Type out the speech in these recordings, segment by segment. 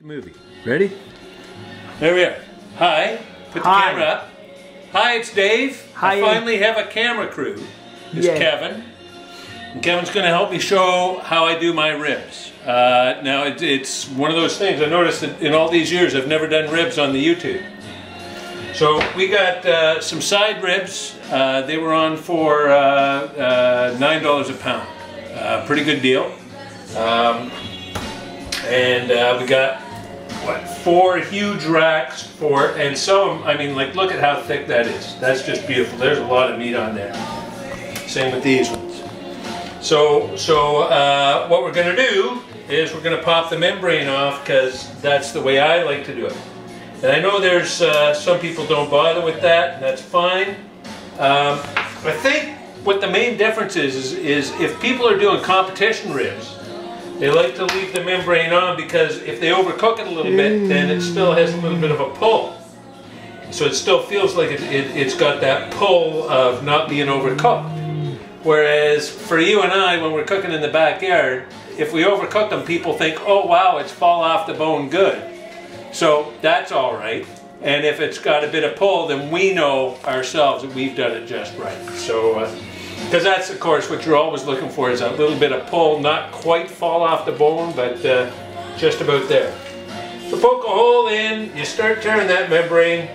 Movie. Ready? There we are. Hi. Put the camera up. Hi, it's Dave. Hi. I finally have a camera crew. It's Kevin. And Kevin's going to help me show how I do my ribs. Now, it's one of those things. I noticed that in all these years I've never done ribs on the YouTube. So we got some side ribs. They were on for $9 a pound. Pretty good deal. We got, what, 4 huge racks for, and some, I mean, like, look at how thick that is. That's just beautiful. There's a lot of meat on there. Same with these ones. So what we're going to do is we're going to pop the membrane off, because that's the way I like to do it. And I know there's some people don't bother with that, and that's fine. I think what the main difference is if people are doing competition ribs, they like to leave the membrane on, because if they overcook it a little bit, then it still has a little bit of a pull. So it still feels like it's got that pull of not being overcooked. Whereas for you and I, when we're cooking in the backyard, if we overcook them, people think, oh wow, it's fall off the bone good. So that's all right. And if it's got a bit of pull, then we know ourselves that we've done it just right. So, because that's, of course, what you're always looking for, is a little bit of pull, not quite fall off the bone, but just about there. So poke a hole in, you start tearing that membrane.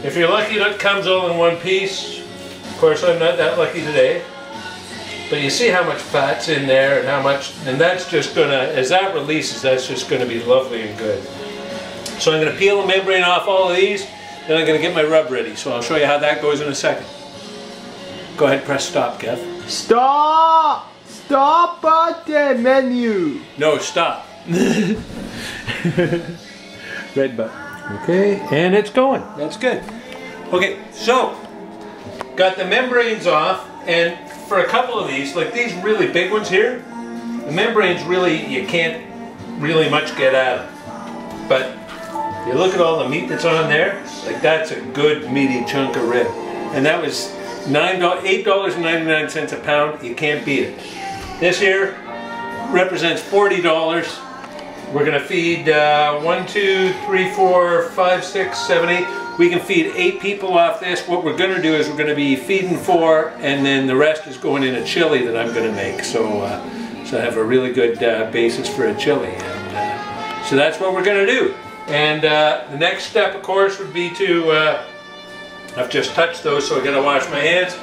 If you're lucky, it comes all in one piece. Of course, I'm not that lucky today. But you see how much fat's in there, and how much, and that's just gonna, as that releases, that's just gonna be lovely and good. So I'm gonna peel the membrane off all of these, then I'm gonna get my rub ready. So I'll show you how that goes in a second. Go ahead, press stop, Kev. Stop! Stop at the menu! No, stop. Red button. Okay, and it's going. That's good. Okay, so, got the membranes off, and for a couple of these, like these really big ones here, the membranes really, you can't really much get at them. But you look at all the meat that's on there, like that's a good meaty chunk of rib. And that was $8.99 a pound. You can't beat it. This here represents $40. We're going to feed 1, 2, 3, 4, 5, 6, 7, 8. We can feed 8 people off this. What we're going to do is we're going to be feeding 4, and then the rest is going in a chili that I'm going to make. So I have a really good basis for a chili. And so that's what we're going to do. And the next step, of course, would be to I've just touched those, so I gotta wash my hands.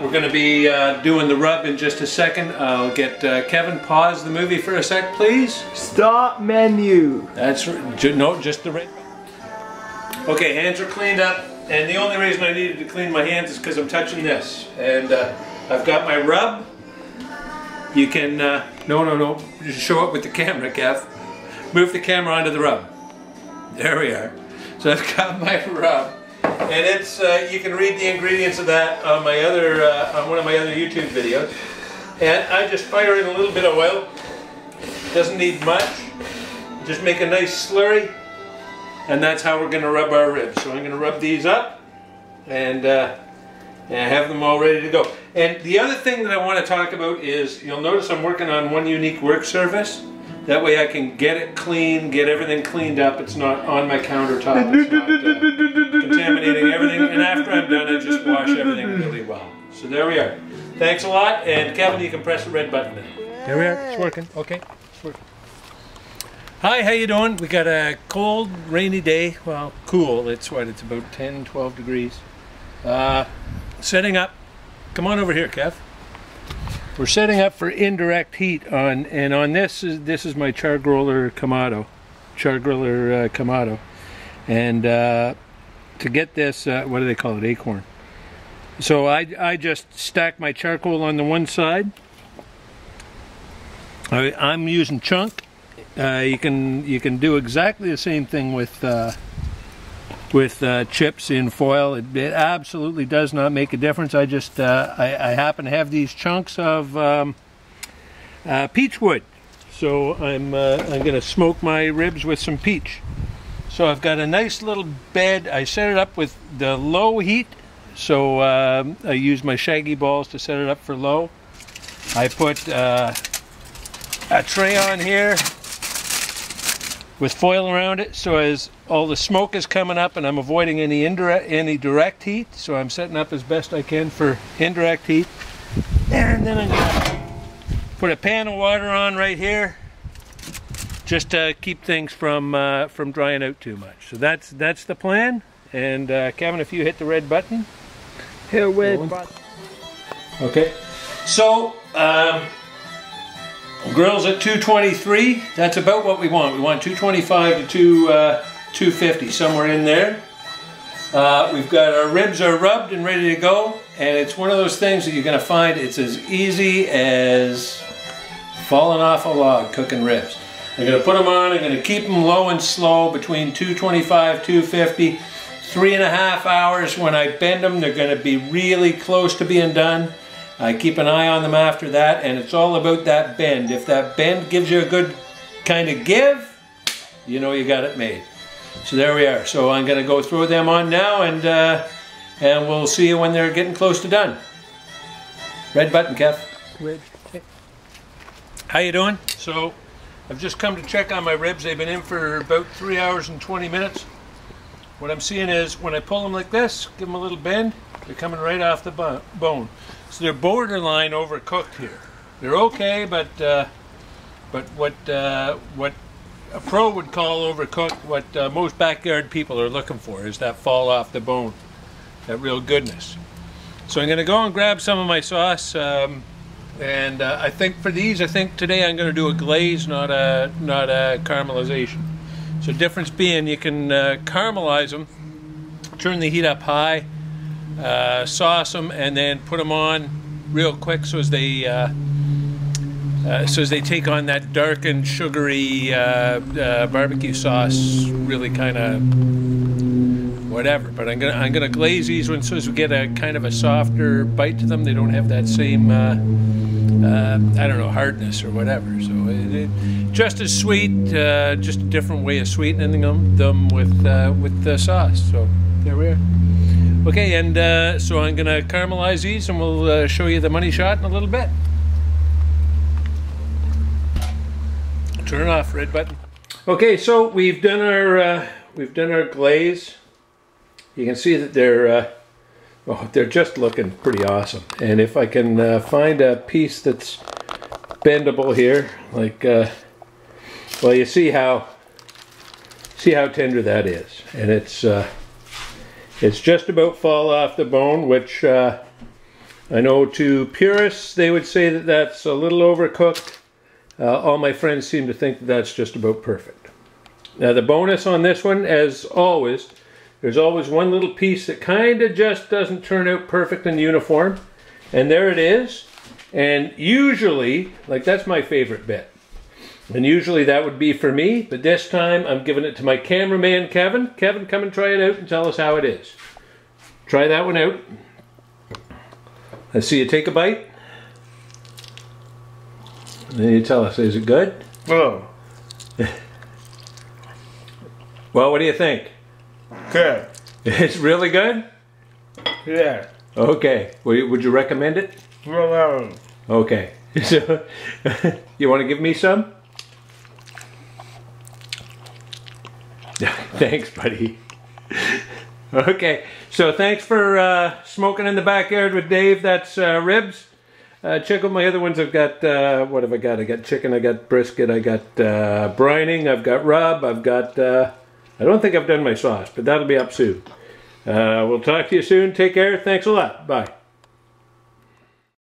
We're gonna be doing the rub in just a second. I'll get Kevin, pause the movie for a sec, please. Stop menu. That's no, just the right. Okay, hands are cleaned up, and the only reason I needed to clean my hands is because I'm touching this. And I've got my rub. You can no, just show it with the camera, Kev. Move the camera onto the rub. There we are. So I've got my rub. And it's you can read the ingredients of that on my other on one of my other YouTube videos. And I just fire in a little bit of oil. Doesn't need much. Just make a nice slurry, and that's how we're going to rub our ribs. So I'm going to rub these up, and have them all ready to go. And the other thing that I want to talk about is, you'll notice I'm working on one unique work surface. That way I can get it clean, get everything cleaned up. It's not on my countertop. It's not contaminating everything. And after I'm done, I just wash everything really well. So there we are. Thanks a lot. And Kevin, you can press the red button now. There we are. It's working. Okay. It's working. Hi, how you doing? We got a cold, rainy day. Well, cool. It's what? It's about 10, 12 degrees. Setting up. Come on over here, Kev. We're setting up for indirect heat on, and on this is my char griller Kamado, and to get this, what do they call it, acorn. So I just stack my charcoal on the one side. I'm using chunk. You can do exactly the same thing with chips in foil. It absolutely does not make a difference. I just I happen to have these chunks of peach wood, so I'm going to smoke my ribs with some peach. So I've got a nice little bed. I set it up with the low heat, so I use my shaggy balls to set it up for low. I put a tray on here with foil around it, so as all the smoke is coming up, and I'm avoiding any direct heat, so I'm setting up as best I can for indirect heat. And then I'm gonna put a pan of water on right here, just to keep things from drying out too much. So that's the plan. And Kevin, if you hit the red button. Hit red button. Okay. So grill's at 223. That's about what we want. We want 225 to 250, somewhere in there. We've got our ribs are rubbed and ready to go. And it's one of those things that you're going to find it's as easy as falling off a log cooking ribs. I'm going to put them on. I'm going to keep them low and slow between 225, 250. 3.5 hours. When I bend them, they're going to be really close to being done. I keep an eye on them after that, and it's all about that bend. If that bend gives you a good kind of give, you know you got it made. So there we are. So I'm going to go throw them on now, and we'll see you when they're getting close to done. Red button, Kev. Red. How you doing? So I've just come to check on my ribs. They've been in for about 3 hours and 20 minutes. What I'm seeing is when I pull them like this, give them a little bend, they're coming right off the bone. So they're borderline overcooked here. They're okay, but what a pro would call overcooked, what most backyard people are looking for is that fall off the bone, that real goodness. So I'm going to go and grab some of my sauce, and I think for these, today I'm going to do a glaze, not a caramelization. So difference being, you can caramelize them, turn the heat up high, sauce them, and then put them on real quick so as they take on that darkened, sugary barbecue sauce. Really kind of whatever. But I'm gonna glaze these ones so as we get a kind of a softer bite to them. They don't have that same I don't know, hardness or whatever. So just as sweet, just a different way of sweetening them with the sauce. So there we are. Okay, and so I'm gonna caramelize these, and we'll show you the money shot in a little bit. Turn it off, red button. Okay, so we've done our glaze. You can see that they're just looking pretty awesome. And if I can find a piece that's bendable here, like well, you see how tender that is, and it's just about fall off the bone, which I know to purists they would say that that's a little overcooked. All my friends seem to think that that's just about perfect. Now the bonus on this one, as always, there's always one little piece that kind of just doesn't turn out perfect and uniform, and there it is. And usually, like, that's my favorite bit. And usually that would be for me, but this time I'm giving it to my cameraman, Kevin. Kevin, come and try it out and tell us how it is. Try that one out. Let's see you take a bite. And then you tell us, is it good? Oh. Well, what do you think? Good. It's really good? Yeah. Okay. Would you recommend it? No. Okay. So, you want to give me some? Thanks, buddy. Okay. So thanks for smoking in the backyard with Dave. That's ribs. Check out my other ones. I've got, what have I got? I got chicken, I got brisket, I got brining, I've got rub, I've got, I don't think I've done my sauce, but that'll be up soon. We'll talk to you soon. Take care. Thanks a lot. Bye.